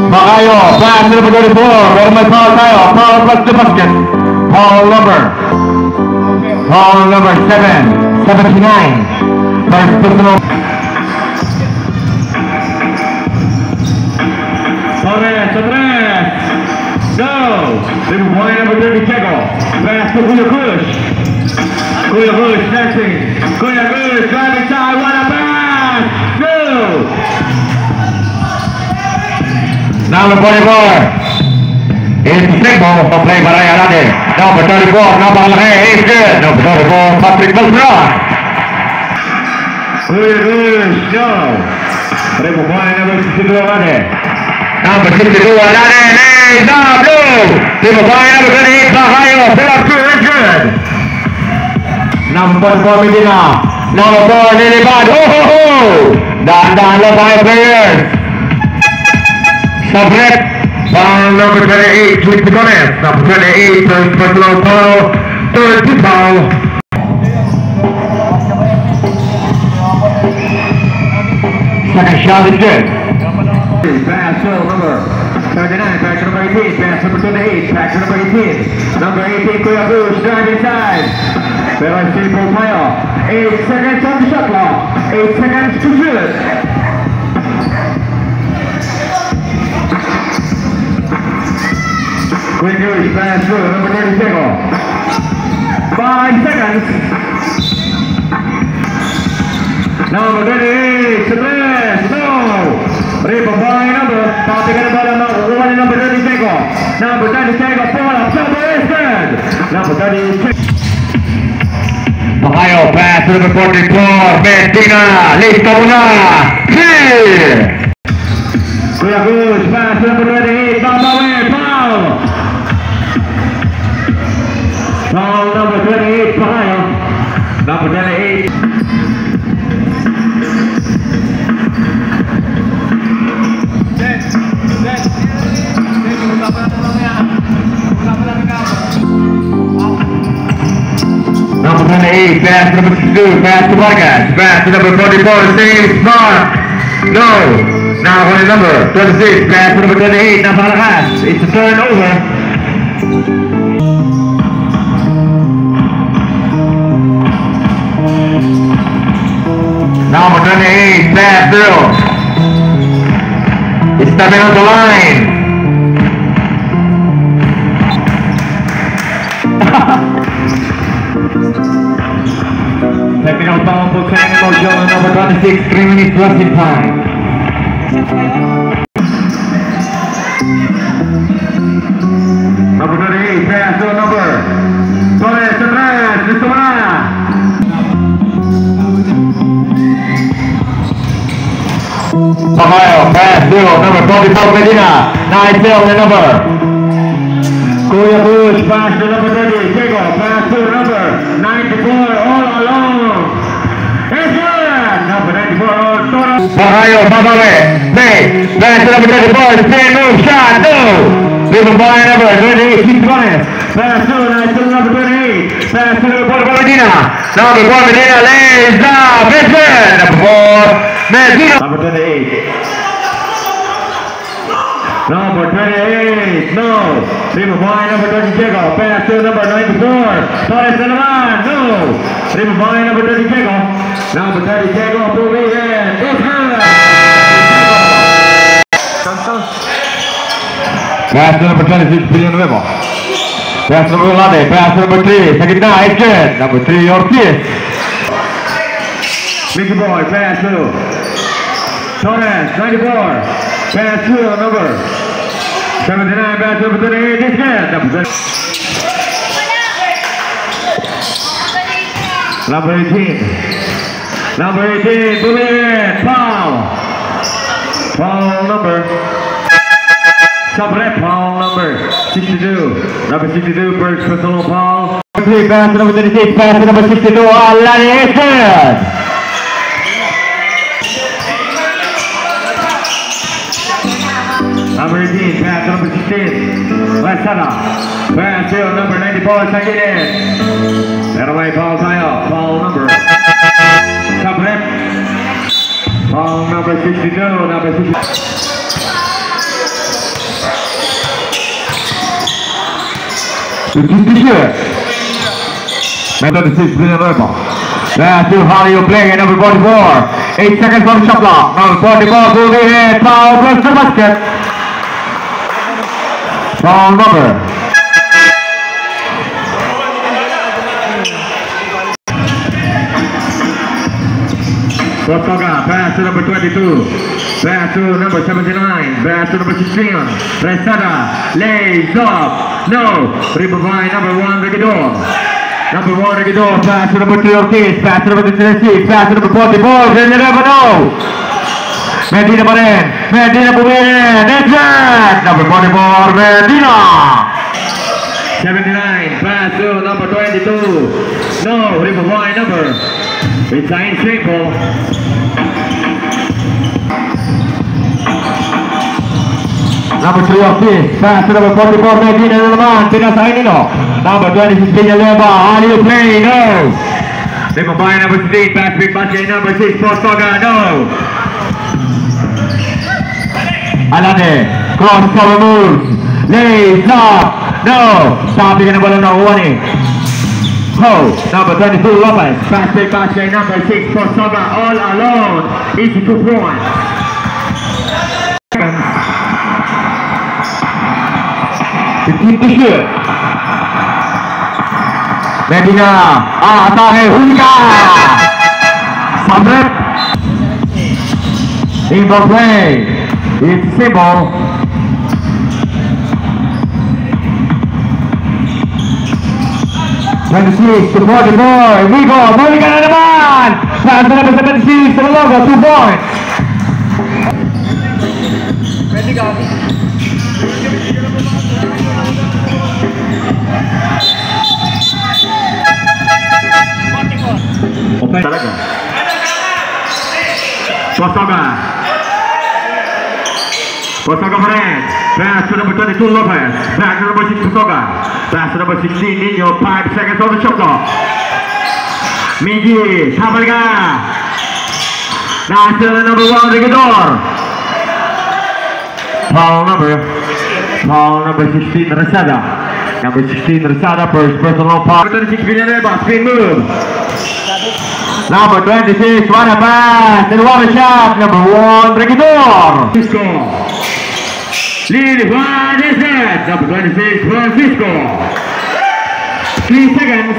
Bakayo, pass number 34. Pero may foul tayo. Foul plus the basket. Foul number 79. First personal. Torres, go! Little boy number 30, Kego. Pass to Kuya Kush. Kuya Kush, dancing. Kuya Kush, driving side, what a pass! Go! Number 44. It's Sigmo from play by Alade. Number 34, napakalaki. He's good. Number 34, Patrick Beltran. Kuya Kush, go! Little boy number 62, Alade. Number 62, Alade, lays up, blue. Little boy number 28, Bakayo, fill up two, it's good. Number 4, Medina. Number 4, Lilibad. Oh! Dahan-dahan lang tayo, players. Sabret. Foul number 28, Luis Picones. Number 28, first personal foul. Third foul. Second shot is good. Pass number 39, back to number 18, pass number 28, back to number 18. Number 18, Kuya Bush, driving side. Pero simple tayo. 8 seconds on the shot clock. 8 seconds to shoot. Quick Bush, pass through, number 30, Tego. 5 seconds. Number 28, Sabres, no. Rebound number, popping in the bottom, number 30, Tego. Number 30, Tego, pull up, Sabres, good. Number 30, Bakayo, pass to number 44, Medina, listo muna, clear! Kuya Gus, pass to number 28, Babawin, foul! Foul number 28, Bakayo, number 28. Number 28, pass to number 62, pass to Vargas, pass to number 44, save, mark, no. Now on number 26, pass to number 28, napakalakas, it's a turnover. Number 28, pass through. It's stepping on the line. Technical foul for Samuel Jones, number 26, 3 minutes left in time. Number 28, pass to number Torres, listo na! Bakayo, pass to number 44, Medina, 9 fill the number. Kuya Bush, pass to number 30, Diego, pass to number 94, all alone. It's good! Number 94, Toro. Bakayo, Babawe, Bay, pass to number 34, spin move, shot, no! Little boy number 28, keep going. Pass to number 28, pass to number 44, Medina. Number 4, Medina, lays up, it's good! Number 4, Medina. Number 28. Number 28, no. Primo boy, number 30, Diego. Pass to number 94. Torres na naman, no. Primo boy, number 30, Diego. Number 30, Diego, moving in. It's good. Pass to number 26, Pilihan Nuevo. Pass to number 11, pass to number 3. Sa gitna, it's good. Number 3, Ortiz. Mickey boy, pass to Torres, 94. Pass to number 79, pass to number 38, it's good. Number 18. Number 18, Bullet, foul. Foul number. Sabret, foul number 62. Number 62, first personal foul. Number 3, pass to number 36, pass to number 62, Alani, it's good. Number 18, pass to number 16, Lasana. Pass to number 94, Sagilin. Pero may foul tayo, foul number. Sabret. Foul number 62, number 62. to keep the shirt. Number 6, Brilliant Rebel. That's too hard you play, number 44. 8 seconds from the shot clock. Number 44, go ahead, foul, press the basket. Foul number. Kosoga, pass to number 22, pass to number 79, pass to number 16, Resada, lays up, no, rebound by number 1, Regidor. Number 1, Regidor, pass to number 2, Ortiz, pass to number 36, pass to number 44, they never know. Medina Baren, Medina Bumire, that's it, number 44, Medina. 79, pass to number 22, no, rebound by number. It's in triple. Number 3 of this, pass to number 44, Medina Roman, Pinasainino. Number 26, Villaleva, how do you play? No. Rebound by number 16, pass big basket, number 6, Kosoga, no. Alade, cross cover moves, lays up, no. Stop the ball now, warning. Ho, number 22 Lopez, pass big basket, number 6 Kosoga, all alone, easy 2 points. To keep the shirt. Medina, आता है हुनका. Samrat. In the play, it's simple. And the 6 to 44, we go, Mulligan and the man! Pass the number 76 to the logo, 2 points. Ready, go. Open. Kosoga. Kosoga Moran. Pass to number 22 Lopez. Pass to number 6 Kosoga. Pass to number 16 Nino. 5 seconds on the shot clock. Migi. Tabalga. Now to the number 1 Regidor. Foul number 16 Resada. Number 16 Resada first personal foul. 26 Villaneva. Spin move. Number 26, what a pass, and what a shot, number 1, Regidor. Francisco. Lead, what is it? Number 26, Francisco. 3 seconds.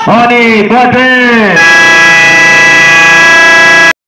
Oni, 4